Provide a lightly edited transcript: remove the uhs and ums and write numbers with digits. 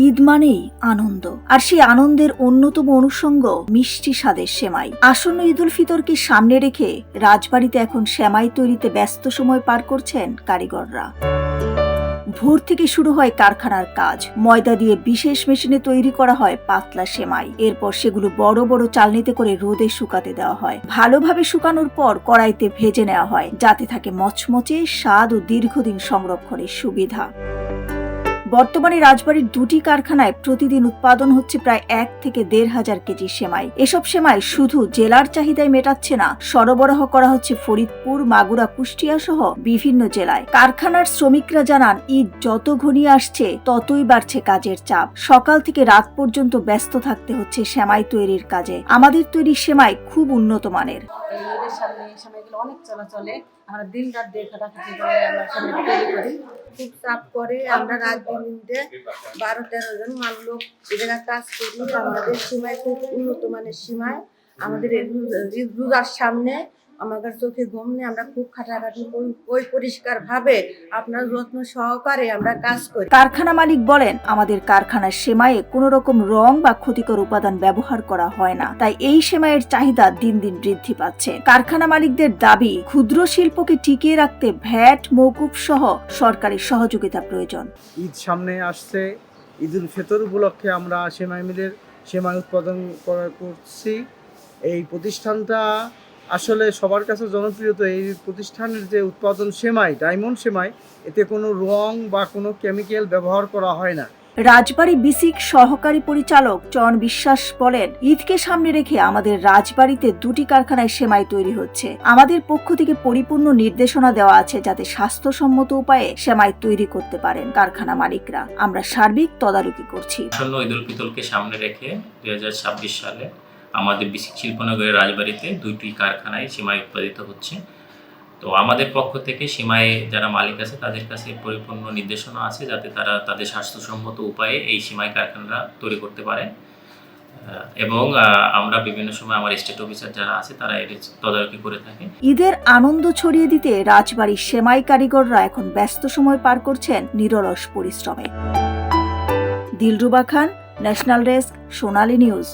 ঈদ মানেই আনন্দ, আর সেই আনন্দের অন্যতম অনুষঙ্গ মিষ্টি স্বাদের সেমাই। আসন্ন ঈদ উল ফিতরকে সামনে রেখে রাজবাড়িতে এখন সেমাই তৈরিতে ব্যস্ত সময় পার করছেন কারিগররা। ভোর থেকে শুরু হয় কারখানার কাজ। ময়দা দিয়ে বিশেষ মেশিনে তৈরি করা হয় পাতলা সেমাই। এরপর সেগুলো বড় বড় চালনিতে করে রোদে শুকাতে দেওয়া হয়। ভালোভাবে শুকানোর পর কড়াইতে ভেজে নেওয়া হয়, যাতে থাকে মচমচে স্বাদ ও দীর্ঘদিন সংরক্ষণের সুবিধা। বর্তমানে রাজবাড়ির দুটি কারখানায় প্রতিদিন উৎপাদন হচ্ছে প্রায় 1 থেকে 1,500 কেজি সেমাই। এসব সেমাই শুধু জেলার চাহিদায় মেটাচ্ছে না, সরবরাহ করা হচ্ছে ফরিদপুর, মাগুরা, কুষ্টিয়া সহ বিভিন্ন জেলায়। কারখানার শ্রমিকরা জানান, ঈদ যত ঘনিয়ে আসছে ততই বাড়ছে কাজের চাপ। সকাল থেকে রাত পর্যন্ত ব্যস্ত থাকতে হচ্ছে সেমাই তৈরির কাজে। আমাদের তৈরি সেমাই খুব উন্নত মানের। ঈদের সামনে সময়গুলো অনেক চলাচলে, আমরা দিন রাত দেখাটাখি করে আমরা সেমাই তৈরি করি। খুব চাপ করে, আমরা রাত দিনতে 12-13 জন লোক এদের কাজ করি। আমাদের সেমাই খুব উন্নত মানের সেমাই। আমাদের রোজার সামনে আমাদের চোখে ঘুম নেই, আমরা খুব খাটাখাটি করি, পরিষ্কার ভাবে আপনার যত্ন সহকারে আমরা কাজ করি। কারখানা মালিক বলেন, আমাদের কারখানার সেমাইয়ে কোনো রকম রং বা ক্ষতিকর উপাদান ব্যবহার করা হয় না, তাই এই সেমাইয়ের চাহিদা দিন দিন বৃদ্ধি পাচ্ছে। কারখানা মালিকদের দাবি, ক্ষুদ্র শিল্পকে টিকিয়ে রাখতে ভ্যাট মওকুফ সহ সরকারি সহযোগিতা প্রয়োজন। ঈদ সামনে আসছে, ঈদ উল ফিতর উপলক্ষে আমরা সেমাই মিলের সেমাই উৎপাদন করছি। এই প্রতিষ্ঠানটা আসলে সবার কাছে জনপ্রিয়। তো এই প্রতিষ্ঠানের যে উৎপাদন সেমাই, ডায়মন্ড সেমাই, এতে কোনো রং বা কোনো কেমিক্যাল ব্যবহার করা হয় না। রাজবাড়ি বিসিক সহকারী পরিচালক চয়ন বিশ্বাস বলেন, ঈদকে সামনে রেখে আমাদের রাজবাড়িতে দুটি কারখানায় সেমাই তৈরি হচ্ছে। আমাদের পক্ষ থেকে পরিপূর্ণ নির্দেশনা দেওয়া আছে, যাতে স্বাস্থ্যসম্মত উপায়ে সেমাই তৈরি করতে পারেন কারখানা মালিকরা। আমরা সার্বিক তদারকি করছি। আসন্ন ঈদ উল ফিতরকে সামনে রেখে 2026 সালে আমাদের বিসিক শিল্পনগরের রাজবাড়িতে দুইটি কারখানায় সেমাই উৎপাদিত হচ্ছে। তো আমাদের পক্ষ থেকে সেমাই যারা মালিক আছে তাদের কাছে পরিপূর্ণ নির্দেশনা আছে, যাতে তারা তাদের স্বাস্থ্যসম্মত উপায়ে এই সেমাই কারখানারা তৈরি করতে পারে। এবং আমরা বিভিন্ন সময় আমার স্টেট অফিসার যারা আছে তারা এর তদারকি করে থাকে। ঈদের আনন্দ ছড়িয়ে দিতে রাজবাড়ির সেমাই কারিগররা এখন ব্যস্ত সময় পার করছেন নিরলস পরিশ্রমে। দিলরুবা খান, ন্যাশনাল ডেস্ক, সোনালী নিউজ।